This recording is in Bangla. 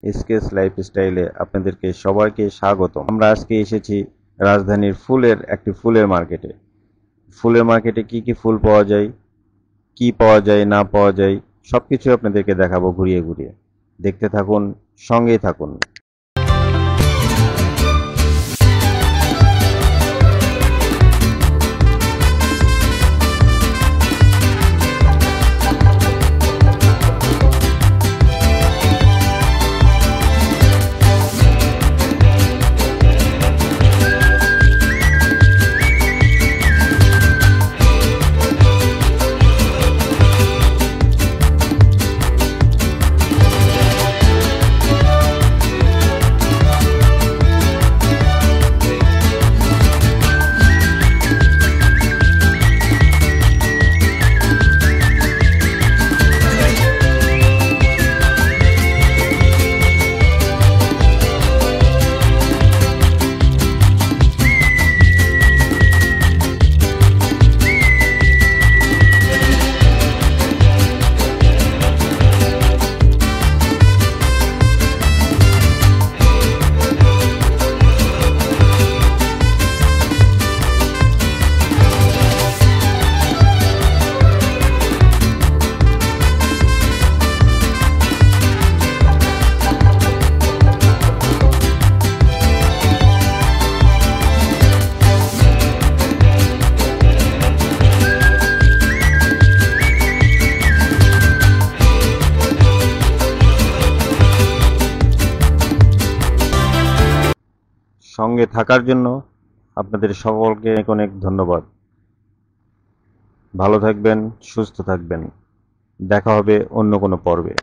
স্কেচ লাইফস্টাইলে আপনাদেরকে সবাইকে স্বাগতম। আমরা আজকে এসেছি রাজধানীর একটি ফুলের মার্কেটে। ফুলের মার্কেটে কি কি ফুল পাওয়া যায়, কি পাওয়া যায় না পাওয়া যায়, সবকিছু আপনাদেরকে দেখাবো ঘুরিয়ে ঘুরিয়ে। দেখতে থাকুন, সঙ্গেই থাকুন। সঙ্গে থাকার জন্য আপনাদের সকলকে অনেক অনেক ধন্যবাদ। ভালো থাকবেন, সুস্থ থাকবেন। দেখা হবে অন্য কোনো পর্বে।